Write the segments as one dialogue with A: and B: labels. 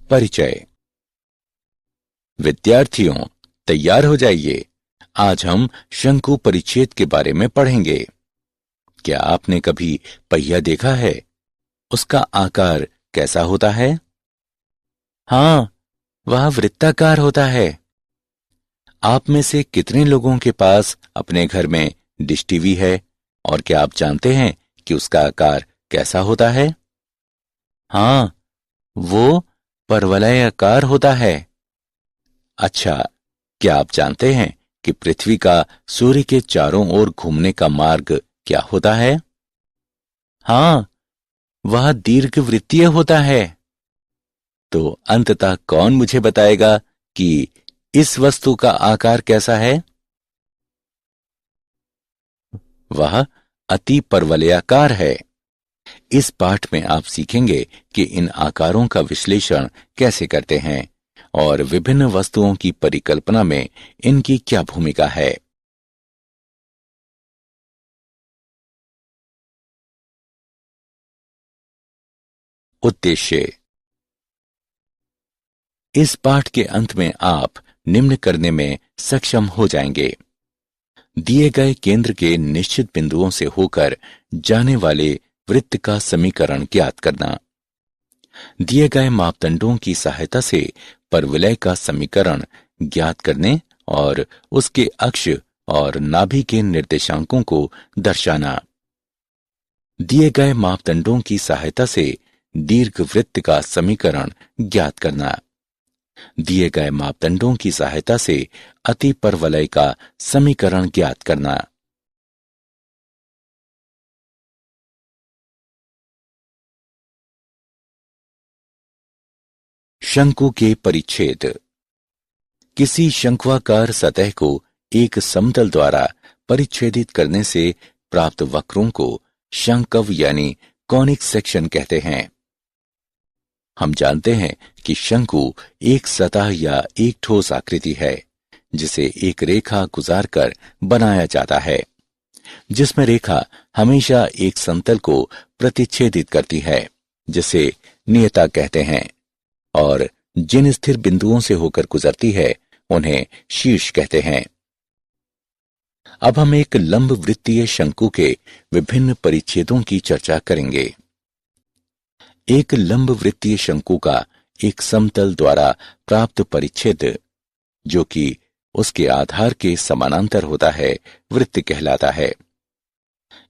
A: परिचय। विद्यार्थियों, तैयार हो जाइए। आज हम शंकु परिच्छेद के बारे में पढ़ेंगे। क्या आपने कभी पहिया देखा है? उसका आकार कैसा होता है? हाँ, वह वृत्ताकार होता है। आप में से कितने लोगों के पास अपने घर में डिश टीवी है और क्या आप जानते हैं कि उसका आकार कैसा होता है? हाँ, वो परवलयाकार होता है। अच्छा, क्या आप जानते हैं कि पृथ्वी का सूर्य के चारों ओर घूमने का मार्ग क्या होता है? हाँ, वह दीर्घवृत्तीय होता है। तो अंततः कौन मुझे बताएगा कि इस वस्तु का आकार कैसा है? वह अति परवलयाकार है। इस पाठ में आप सीखेंगे कि इन आकारों का विश्लेषण कैसे करते हैं और विभिन्न वस्तुओं की परिकल्पना में इनकी क्या भूमिका है। उद्देश्य। इस पाठ के अंत में आप निम्न करने में सक्षम हो जाएंगे। दिए गए केंद्र के निश्चित बिंदुओं से होकर जाने वाले वृत्त का समीकरण ज्ञात करना। दिए गए मापदंडों की सहायता से परवलय का समीकरण ज्ञात करने और उसके अक्ष और नाभि के निर्देशांकों को दर्शाना। दिए गए मापदंडों की सहायता से दीर्घवृत्त का समीकरण ज्ञात करना। दिए गए मापदंडों की सहायता से अति परवलय का समीकरण ज्ञात करना। शंकु के परिच्छेद। किसी शंक्वाकार सतह को एक समतल द्वारा परिच्छेदित करने से प्राप्त वक्रों को शंकव यानी कॉनिक सेक्शन कहते हैं। हम जानते हैं कि शंकु एक सतह या एक ठोस आकृति है जिसे एक रेखा गुजारकर बनाया जाता है, जिसमें रेखा हमेशा एक समतल को प्रतिच्छेदित करती है, जिसे नियता कहते हैं, और जिन स्थिर बिंदुओं से होकर गुजरती है उन्हें शीर्ष कहते हैं। अब हम एक लंब वृत्तीय शंकु के विभिन्न परिच्छेदों की चर्चा करेंगे। एक लंब वृत्तीय शंकु का एक समतल द्वारा प्राप्त परिच्छेद, जो कि उसके आधार के समानांतर होता है, वृत्त कहलाता है।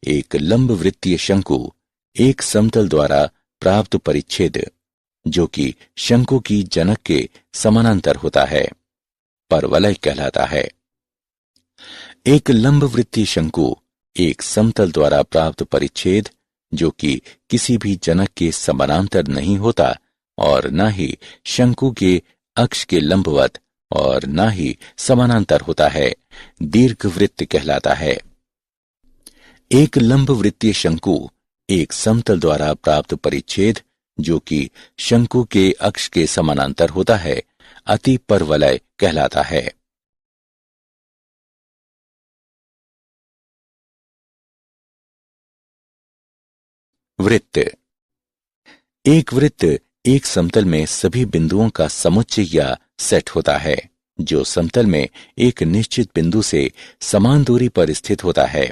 A: एक लंब वृत्तीय शंकु एक समतल द्वारा प्राप्त परिच्छेद, जो कि शंकु की जनक के समानांतर होता है, परवलय कहलाता है। एक लंब वृत्तीय शंकु एक समतल द्वारा प्राप्त परिच्छेद, जो कि किसी भी जनक के समानांतर नहीं होता और न ही शंकु के अक्ष के लंबवत और न ही समानांतर होता है, दीर्घवृत्त कहलाता है। एक लंब वृत्तीय शंकु एक समतल द्वारा प्राप्त परिच्छेद, जो कि शंकु के अक्ष के समानांतर होता है, अति परवलय कहलाता है। वृत्त। एक वृत्त एक समतल में सभी बिंदुओं का समुच्चय या सेट होता है, जो समतल में एक निश्चित बिंदु से समान दूरी पर स्थित होता है।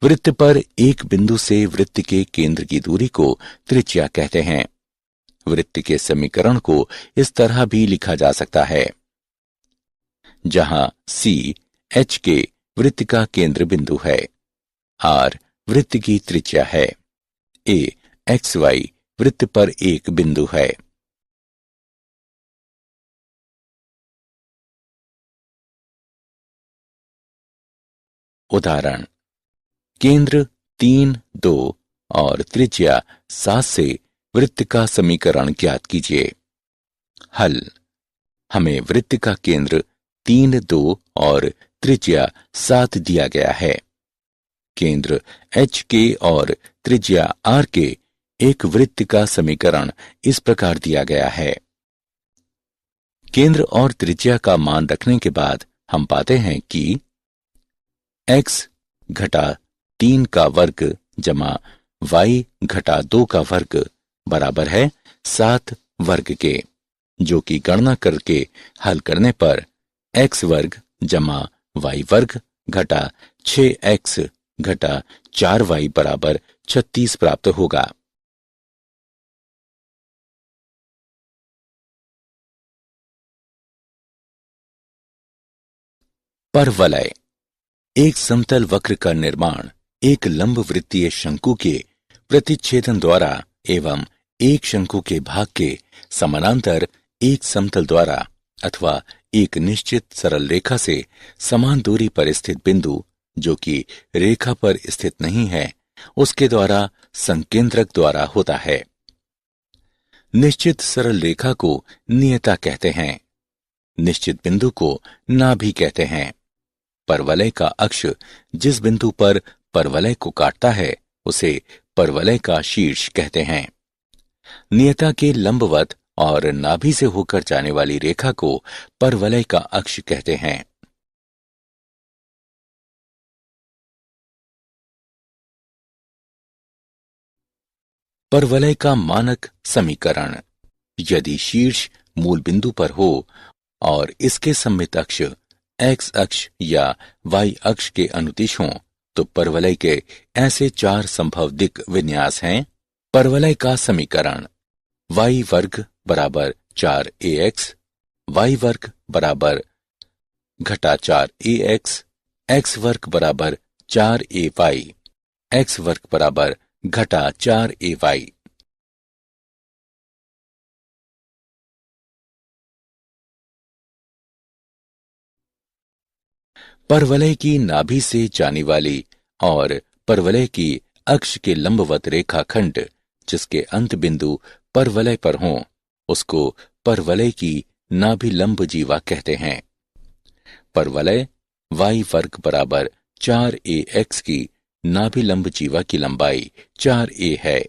A: वृत्त पर एक बिंदु से वृत्त के केंद्र की दूरी को त्रिज्या कहते हैं। वृत्त के समीकरण को इस तरह भी लिखा जा सकता है, जहां C H के वृत्त का केंद्र बिंदु है, R वृत्त की त्रिज्या है, A XY वृत्त पर एक बिंदु है। उदाहरण: केंद्र 3, 2 और त्रिज्या 7 से वृत्त का समीकरण ज्ञात कीजिए। हल: हमें वृत्त का केंद्र 3, 2 और त्रिज्या 7 दिया गया है। केंद्र H के और त्रिज्या R के एक वृत्त का समीकरण इस प्रकार दिया गया है। केंद्र और त्रिज्या का मान रखने के बाद हम पाते हैं कि x घटा 3 का वर्ग जमा y घटा 2 का वर्ग बराबर है 7 वर्ग के। जो कि गणना करके हल करने पर x वर्ग जमा y वर्ग घटा 6x घटा 4y बराबर 36 प्राप्त होगा। परवलय एक समतल वक्र का निर्माण एक लंब वृत्तीय शंकु के प्रतिच्छेदन द्वारा एवं एक शंकु के भाग के समानांतर एक समतल द्वारा अथवा एक निश्चित सरल रेखा से समान दूरी पर स्थित बिंदु जो कि रेखा पर स्थित नहीं है उसके द्वारा संकेंद्रक द्वारा होता है। निश्चित सरल रेखा को नियता कहते हैं। निश्चित बिंदु को नाभि कहते हैं। परवलय का अक्ष जिस बिंदु पर परवलय को काटता है उसे परवलय का शीर्ष कहते हैं। नियता के लंबवत और नाभि से होकर जाने वाली रेखा को परवलय का अक्ष कहते हैं। परवलय का मानक समीकरण। यदि शीर्ष मूल बिंदु पर हो और इसके सममित अक्ष x अक्ष या y अक्ष के अनुदिश हों तो परवलय के ऐसे 4 संभव दिक् विन्यास हैं। परवलय का समीकरण y वर्ग बराबर 4ax, y वर्ग बराबर घटा 4ax, x वर्ग बराबर 4ay, x वर्ग बराबर घटा 4ay। परवलय की नाभि से जाने वाली और परवलय की अक्ष के लंबवत रेखाखंड जिसके अंत बिंदु परवलय पर हों उसको परवलय की नाभि लंब जीवा कहते हैं। परवलय y वर्ग बराबर 4ax की नाभि लंब जीवा की लंबाई 4a है।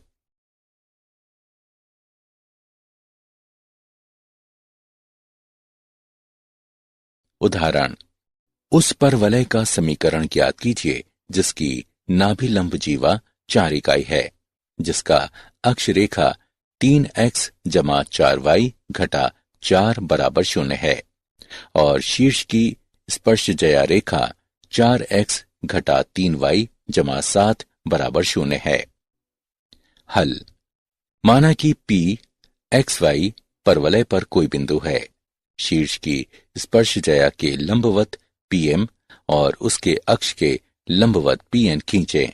A: उदाहरण, उस परवलय का समीकरण ज्ञात कीजिए जिसकी नाभि लंब जीवा 4 इकाई है, जिसका अक्ष रेखा 3x जमा 4y घटा 4 बराबर 0 है और शीर्ष की स्पर्शजया रेखा 4x घटा 3y जमा 7 बराबर 0 है। हल। माना कि P XY परवलय पर कोई बिंदु है। शीर्ष की स्पर्शजया के लंबवत PM और उसके अक्ष के लंबवत PN खींचें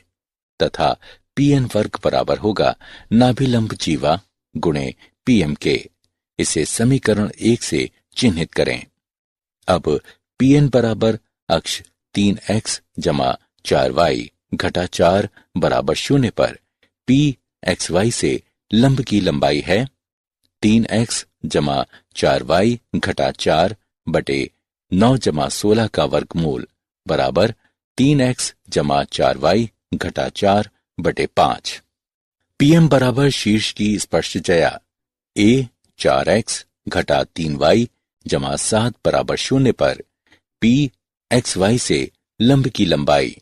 A: तथा PN वर्ग बराबर होगा नाभिलंब जीवा गुणे PM के। इसे समीकरण 1 से चिन्हित करें। अब PN बराबर अक्ष 3x जमा 4y घटा 4 बराबर 0 पर P XY से लंब की लंबाई है 3x जमा 4y घटा 4 बटे 9 जमा 16 का वर्गमूल बराबर 3x जमा 4y घटा 4 बटे 5। PM बराबर शीर्ष की स्पर्शजया A 4x घटा 3y जमा 7 बराबर 0 पर P XY से लंब की लंबाई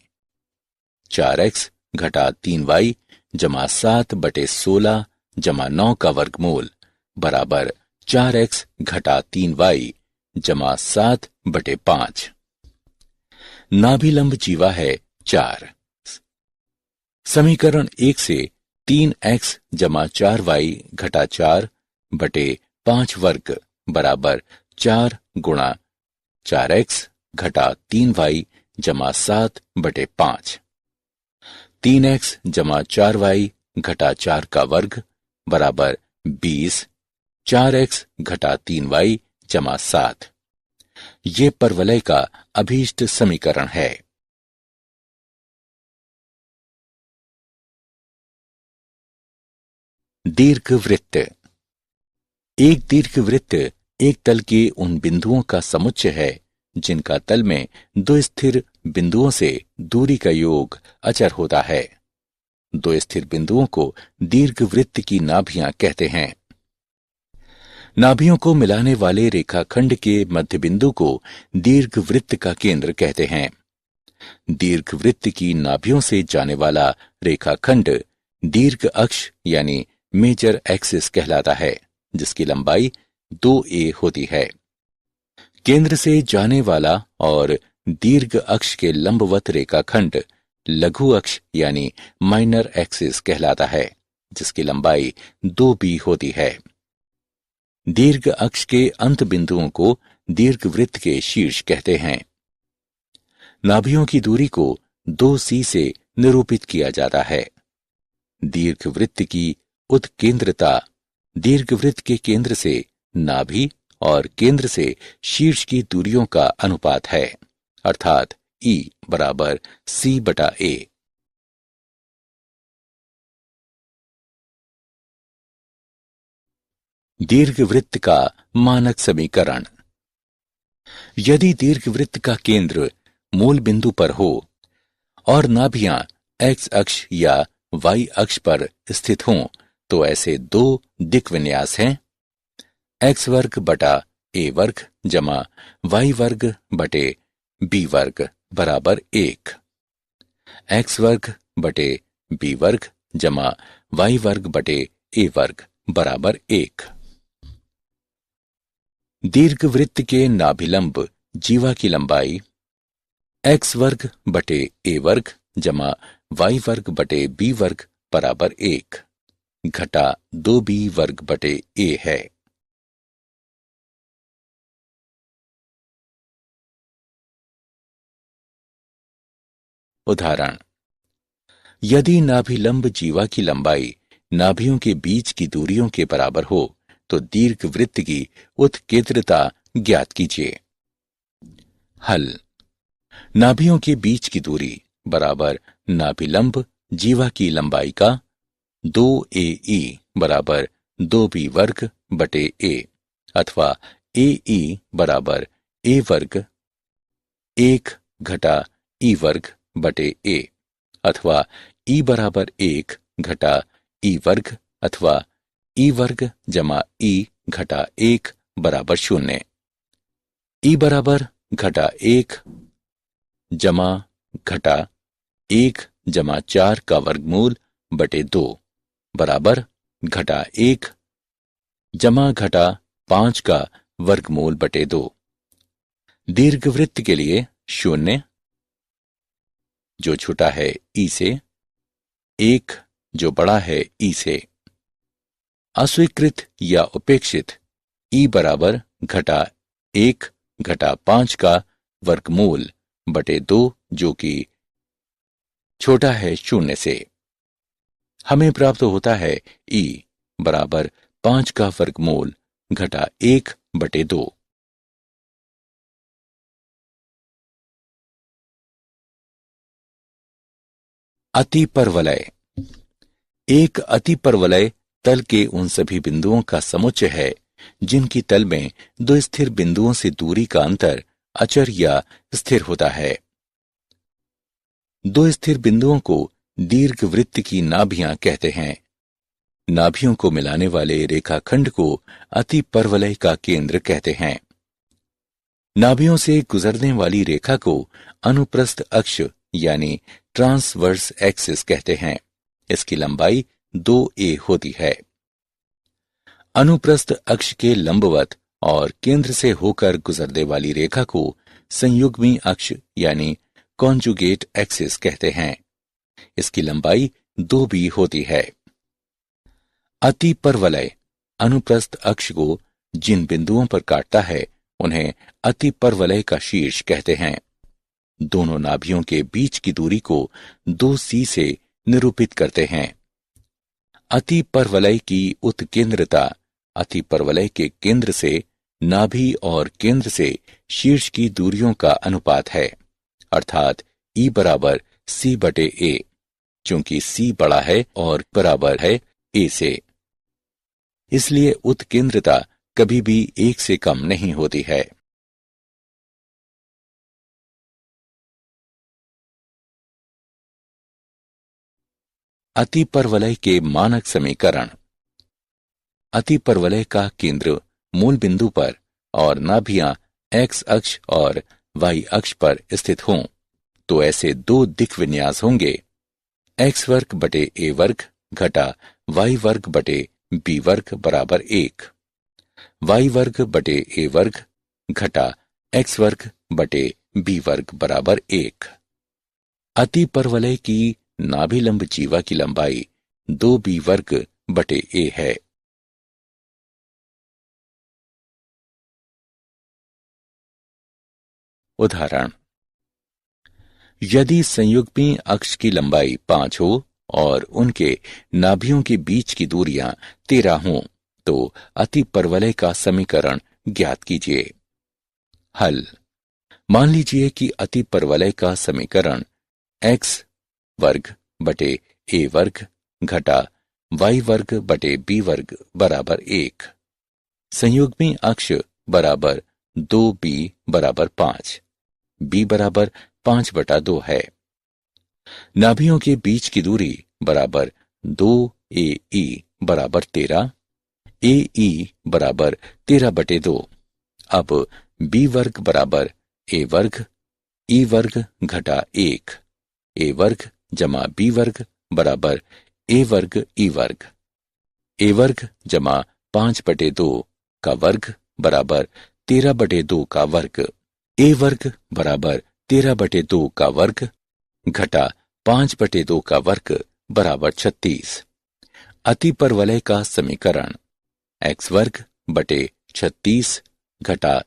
A: 4x घटा 3y जमा 7 बटे 16 जमा 9 का वर्गमूल बराबर 4x घटा 3y जमा 7 बटे 5। नाभिलंब जीवा है 4। समीकरण 1 से 3x जमा 4y घटा 4 बटे 5 वर्ग बराबर 4 गुणा 4x घटा 3y जमा 7 बटे 5। 3x जमा 4y घटा 4 का वर्ग बराबर 20, 4x घटा 3y जमा 7। ये परवलय का अभीष्ट समीकरण है। दीर्घवृत्त। एक दीर्घवृत्त एक तल के उन बिंदुओं का समुच्चय है जिनका तल में दो स्थिर बिंदुओं से दूरी का योग अचर होता है। दो स्थिर बिंदुओं को दीर्घवृत्त की नाभियां कहते हैं। नाभियों को मिलाने वाले रेखाखंड के मध्य बिंदु को दीर्घवृत्त का केंद्र कहते हैं। दीर्घवृत्त की नाभियों से जाने वाला रेखाखंड दीर्घ अक्ष यानी मेजर एक्सिस कहलाता है, जिसकी लंबाई 2a होती है। केंद्र से जाने वाला और दीर्घ अक्ष के लंबवत रेखाखंड लघु अक्ष यानी माइनर एक्सिस कहलाता है, जिसकी लंबाई 2b होती है। दीर्घ अक्ष के अंत बिंदुओं को दीर्घवृत्त के शीर्ष कहते हैं। नाभियों की दूरी को 2c से निरूपित किया जाता है। दीर्घवृत्त की उत्केंद्रता दीर्घवृत्त के केंद्र से नाभि और केंद्र से शीर्ष की दूरियों का अनुपात है, अर्थात E बराबर C/A। दीर्घवृत्त का मानक समीकरण। यदि दीर्घवृत्त का केंद्र मूल बिंदु पर हो और नाभियां x अक्ष या y अक्ष पर स्थित हों, तो ऐसे दो दिक् विन्यास हैं: x वर्ग बटा a वर्ग जमा y वर्ग बटे b वर्ग बराबर 1, x वर्ग बटे b वर्ग जमा y वर्ग बटे a वर्ग बराबर 1। दीर्घवृत्त के नाभिलंब जीवा की लंबाई x वर्ग बटे a वर्ग जमा y वर्ग बटे b वर्ग बराबर 1 घटा 2b वर्ग बटे a है। उदाहरण: यदि नाभिलंब जीवा की लंबाई नाभियों के बीच की दूरियों के बराबर हो, तो दीर्घवृत्त की उत्केंद्रता ज्ञात कीजिए। हल: नाभियों के बीच की दूरी बराबर नाभिलंब जीवा की लंबाई का 2ae बराबर 2b वर्ग बटे a, अथवा ae बराबर a वर्ग 1 घटा e वर्ग बटे a, अथवा e बराबर 1 घटा e वर्ग अथवा e वर्ग जमा e घटा 1 बराबर 0। e बराबर घटा 1 जमा घटा 1 जमा 4 का वर्गमूल बटे 2 बराबर घटा 1 जमा घटा 5 का वर्गमूल बटे 2। दीर्घवृत्त के लिए 0 जो छोटा है ई से, 1 जो बड़ा है ई से। अस्वीकृत या उपेक्षित ई बराबर घटा 1 घटा 5 का वर्गमूल बटे 2 जो कि छोटा है 0 से। हमें प्राप्त होता है ई बराबर 5 का वर्गमूल घटा 1 बटे 2। अतिपरवलय। एक अतिपरवलय तल के उन सभी बिंदुओं का समुच्चय है जिनकी तल में दो स्थिर बिंदुओं से दूरी का अंतर अचर या स्थिर होता है। दो स्थिर बिंदुओं को दीर्घवृत्त की नाभियां कहते हैं। नाभियों को मिलाने वाले रेखाखंड को अतिपरवलय का केंद्र कहते हैं। नाभियों से गुजरने वाली रेखा को अनुप्रस्थ अक्ष यानी ट्रांसवर्स एक्सिस कहते हैं। इसकी लंबाई 2a होती है। अनुप्रस्थ अक्ष के लंबवत और केंद्र से होकर गुजरने वाली रेखा को संयुग्मी अक्ष यानी कॉन्जुगेट एक्सिस कहते हैं। इसकी लंबाई 2b होती है। अतिपरवलय अनुप्रस्थ अक्ष को जिन बिंदुओं पर काटता है उन्हें अतिपरवलय का शीर्ष कहते हैं। दोनों नाभियों के बीच की दूरी को 2c से निरूपित करते हैं। अतिपरवलय की उत्केंद्रता अतिपरवलय के केंद्र से नाभि और केंद्र से शीर्ष की दूरियों का अनुपात है, अर्थात E बराबर C/A, चूंकि C बड़ा है और बराबर है A से। इसलिए उत्केंद्रता कभी भी 1 से कम नहीं होती है। अतिपरवलय के मानक समीकरण। अतिपरवलय का केंद्र मूल बिंदु पर और नाभियां x अक्ष और y अक्ष पर स्थित हों, तो ऐसे दो दिक् विन्यास होंगे: x वर्ग बटे a वर्ग घटा y वर्ग बटे b वर्ग बराबर 1, y वर्ग बटे a वर्ग घटा x वर्ग बटे b वर्ग बराबर 1। अति परवलय की नाभिलंब जीवा की लंबाई 2b वर्ग बटे a है। उदाहरण, यदि संयुग्मी अक्ष की लंबाई 5 हो और उनके नाभियों के बीच की दूरियां 13 हों तो अति परवलय का समीकरण ज्ञात कीजिए। हल। मान लीजिए कि अति परवलय का समीकरण x वर्ग बटे a वर्ग घटा y वर्ग बटे b वर्ग बराबर 1, संयुग्मी अक्ष बराबर 2b बराबर 5, b बराबर 5/2 है। नाभियों के बीच की दूरी बराबर 2ae बराबर 13, ae बराबर 13/2। अब b वर्ग बराबर a वर्ग e वर्ग घटा 1, a वर्ग जमा b वर्ग बराबर a वर्ग e वर्ग, a वर्ग जमा 5/2 का वर्ग बराबर 13/2 का वर्ग, a वर्ग बराबर 13/2 का वर्ग घटा 5/2 का वर्ग बराबर 36। अति परवलय का समीकरण x वर्ग बटे 36 घटा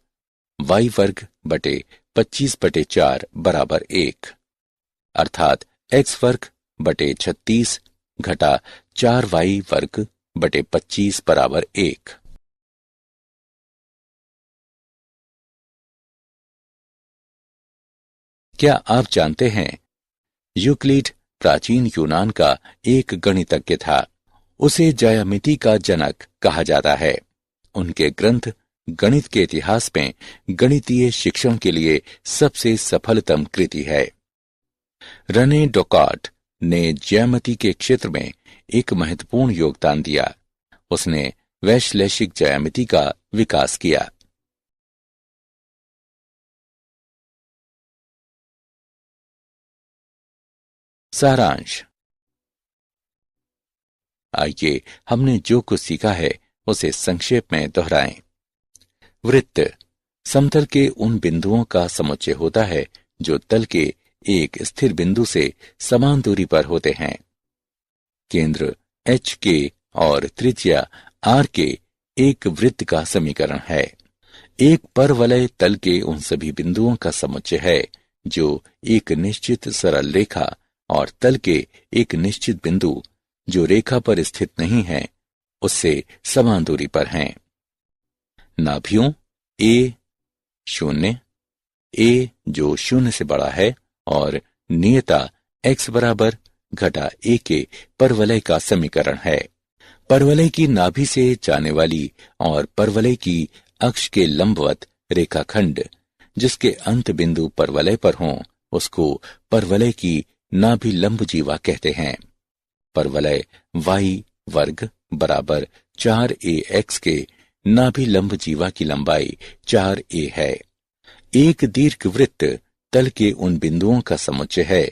A: y वर्ग बटे 25/4 बराबर 1, अर्थात x वर्ग बटे 36 घटा 4y वर्ग बटे 25 बराबर 1। क्या आप जानते हैं, यूक्लिड प्राचीन यूनान का एक गणितज्ञ था। उसे ज्यामिति का जनक कहा जाता है। उनके ग्रंथ गणित के इतिहास में गणितीय शिक्षण के लिए सबसे सफलतम कृति है। रने डेकार्ट ने ज्यामिति के क्षेत्र में एक महत्वपूर्ण योगदान दिया। उसने वैश्लेषिक ज्यामिति का विकास किया। सारांश। आइए हमने जो कुछ सीखा है उसे संक्षेप में दोहराएं। वृत्त समतल के उन बिंदुओं का समुच्चय होता है जो तल के एक स्थिर बिंदु से समान दूरी पर होते हैं। केंद्र h के और त्रिज्या r के एक वृत्त का समीकरण है। एक परवलय तल के उन सभी बिंदुओं का समुच्चय है जो एक निश्चित सरल रेखा और तल के एक निश्चित बिंदु जो रेखा पर स्थित नहीं है उससे समान दूरी पर हैं। नाभियों a 0, a जो 0 से बड़ा है और नियता x बराबर घटा a के परवलय का समीकरण है। परवलय की नाभि से जाने वाली और परवलय की अक्ष के लंबवत रेखाखंड जिसके अंत बिंदु परवलय पर हों उसको परवलय की नाभिलंब जीवा कहते हैं। परवलय y वर्ग बराबर 4ax के नाभिलंब जीवा की लंबाई 4a है। एक दीर्घवृत्त तल के उन बिंदुओं का समुच्चय है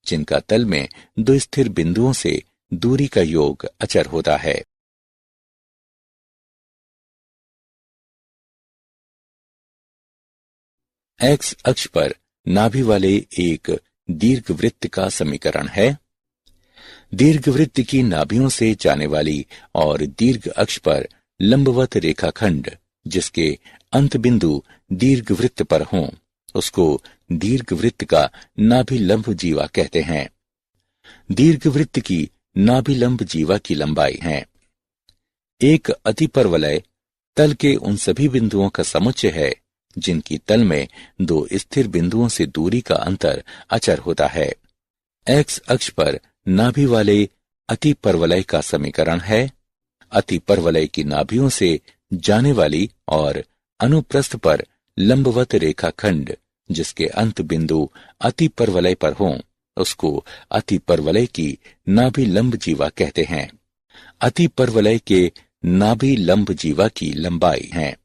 A: जिनका तल में दो स्थिर बिंदुओं से दूरी का योग अचर होता है। x अक्ष पर नाभि वाले एक दीर्घवृत्त का समीकरण है। दीर्घवृत्त की नाभियों से जाने वाली और दीर्घ अक्ष पर लंबवत रेखाखंड जिसके अंत बिंदु दीर्घवृत्त पर हों उसको दीर्घवृत्त का नाभिलंब जीवा कहते हैं। दीर्घवृत्त की नाभिलंब जीवा की लंबाई है। एक अतिपरवलय तल के उन सभी बिंदुओं का समुच्चय है जिनकी तल में दो स्थिर बिंदुओं से दूरी का अंतर अचर होता है। x अक्ष पर नाभि वाले अतिपरवलय का समीकरण है। अतिपरवलय की नाभियों से जाने वाली और अनुप्रस्थ पर लंबवत रेखाखंड जिसके अंत बिंदु अतिपरवलय पर हों उसको अतिपरवलय की नाभिलंब जीवा कहते हैं। अतिपरवलय के नाभिलंब जीवा की लंबाई है।